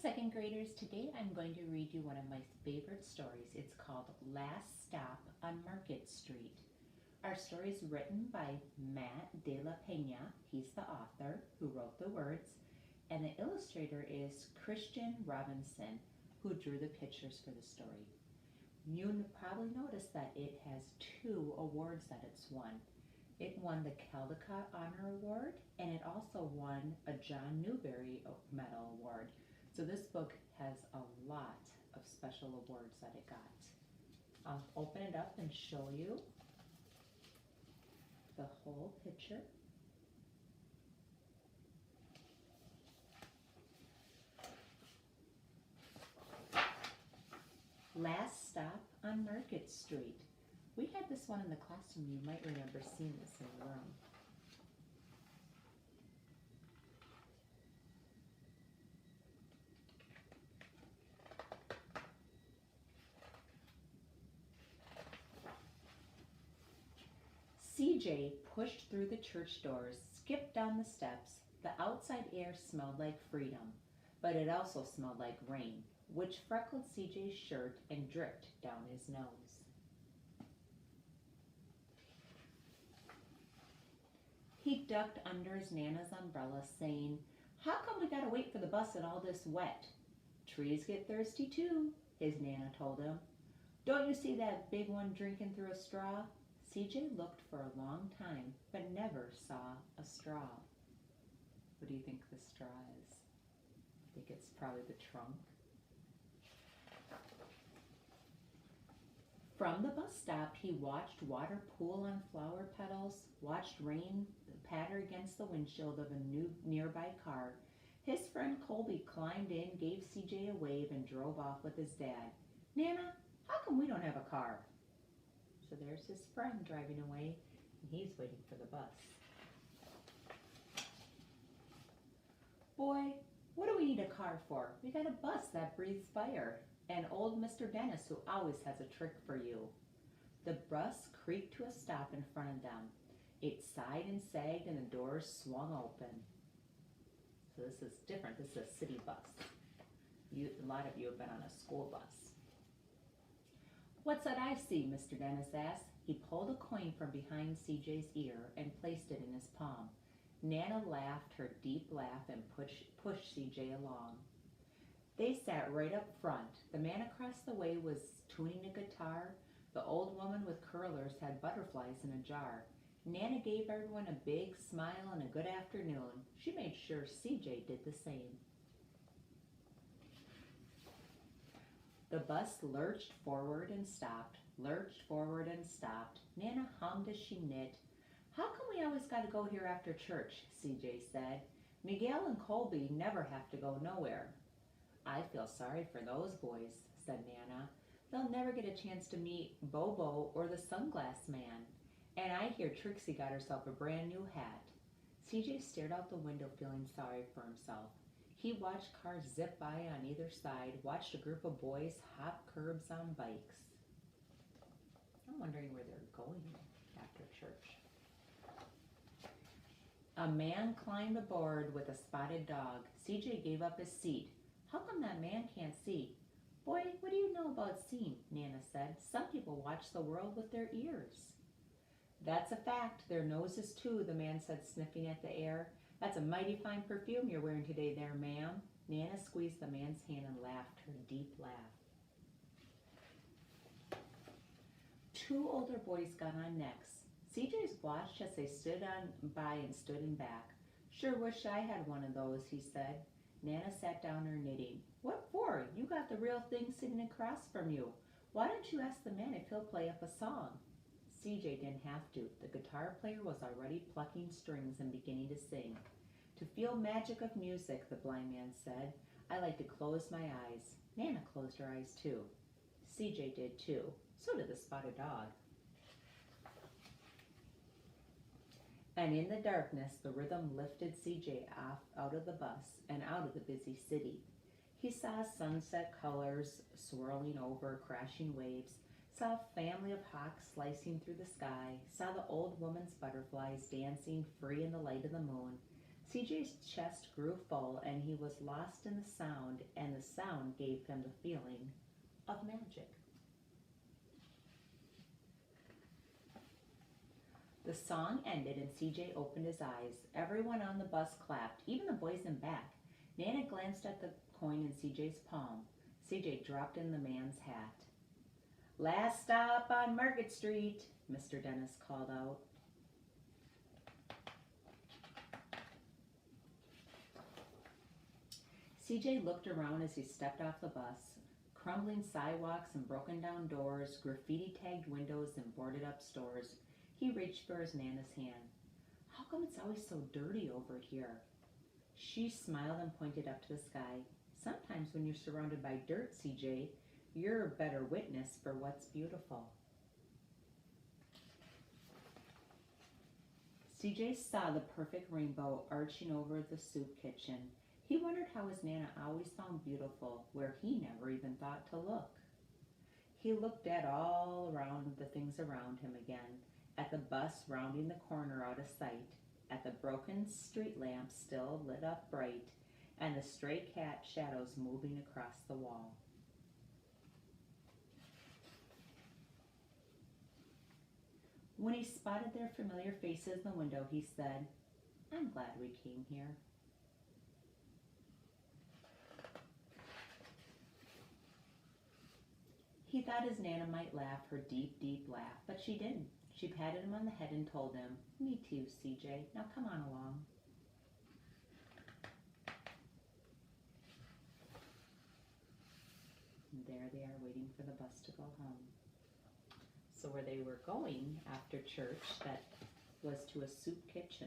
second graders. Today I'm going to read you one of my favorite stories. It's called Last Stop on Market Street. Our story is written by Matt de la Pena. He's the author who wrote the words, and the illustrator is Christian Robinson, who drew the pictures for the story. You probably noticed that it has two awards that it's won. It won the Caldecott Honor Award, and it also won a John Newbery Medal Award. So this book has a lot of special awards that it got. I'll open it up and show you the whole picture. Last Stop on Market Street. We had this one in the classroom. You might remember seeing this in the room. CJ pushed through the church doors, skipped down the steps. The outside air smelled like freedom, but it also smelled like rain, which freckled CJ's shirt and dripped down his nose. He ducked under his Nana's umbrella, saying, "How come we gotta wait for the bus in all this wet?" "Trees get thirsty too," his Nana told him. "Don't you see that big one drinking through a straw?" CJ looked for a long time, but never saw a straw. What do you think the straw is? I think it's probably the trunk. From the bus stop, he watched water pool on flower petals, watched rain patter against the windshield of a nearby car. His friend Colby climbed in, gave CJ a wave, and drove off with his dad. "Nana, how come we don't have a car?" So there's his friend driving away, and he's waiting for the bus. "Boy, what do we need a car for? We got a bus that breathes fire, and old Mr. Dennis who always has a trick for you." The bus creaked to a stop in front of them. It sighed and sagged, and the doors swung open. So this is different. This is a city bus. A lot of you have been on a school bus. "What's that I see?" Mr. Dennis asked. He pulled a coin from behind CJ's ear and placed it in his palm. Nana laughed her deep laugh and pushed CJ along. They sat right up front. The man across the way was tuning a guitar. The old woman with curlers had butterflies in a jar. Nana gave everyone a big smile and a good afternoon. She made sure CJ did the same. The bus lurched forward and stopped, lurched forward and stopped. Nana hummed as she knit. "How come we always got to go here after church?" CJ said. "Miguel and Colby never have to go nowhere." "I feel sorry for those boys," said Nana. "They'll never get a chance to meet Bobo or the Sunglass Man. And I hear Trixie got herself a brand new hat." CJ stared out the window, feeling sorry for himself. He watched cars zip by on either side, watched a group of boys hop curbs on bikes. I'm wondering where they're going after church. A man climbed aboard with a spotted dog. CJ gave up his seat. "How come that man can't see?" "Boy, what do you know about seeing?" Nana said. "Some people watch the world with their ears." "That's a fact. Their noses too," the man said, sniffing at the air. "That's a mighty fine perfume you're wearing today there, ma'am." Nana squeezed the man's hand and laughed her deep laugh. Two older boys got on next. CJ's watched as they stood on by and stood in back. "Sure wish I had one of those," he said. Nana sat down her knitting. "What for? You got the real thing sitting across from you. Why don't you ask the man if he'll play up a song?" CJ didn't have to. The guitar player was already plucking strings and beginning to sing. "To feel magic of music," the blind man said, "I like to close my eyes." Nana closed her eyes too. CJ did too. So did the spotted dog. And in the darkness, the rhythm lifted CJ off out of the bus and out of the busy city. He saw sunset colors swirling over crashing waves, saw a family of hawks slicing through the sky, saw the old woman's butterflies dancing free in the light of the moon. CJ's chest grew full and he was lost in the sound, and the sound gave him the feeling of magic. The song ended and CJ opened his eyes. Everyone on the bus clapped, even the boys in back. Nana glanced at the coin in CJ's palm. CJ dropped in the man's hat. "Last stop on Market Street," Mr. Dennis called out. CJ looked around as he stepped off the bus. Crumbling sidewalks and broken down doors, graffiti-tagged windows and boarded-up stores. He reached for his Nana's hand. "How come it's always so dirty over here?" She smiled and pointed up to the sky. "Sometimes when you're surrounded by dirt, CJ, you're a better witness for what's beautiful." CJ saw the perfect rainbow arching over the soup kitchen. He wondered how his Nana always found beautiful where he never even thought to look. He looked at all around the things around him again, at the bus rounding the corner out of sight, at the broken street lamp still lit up bright, and the stray cat shadows moving across the wall. When he spotted their familiar faces in the window, he said, "I'm glad we came here." He thought his Nana might laugh her deep, deep laugh, but she didn't. She patted him on the head and told him, "Me too, CJ. Now come on along." And there they are waiting for the bus to go home. So where they were going after church, that was to a soup kitchen.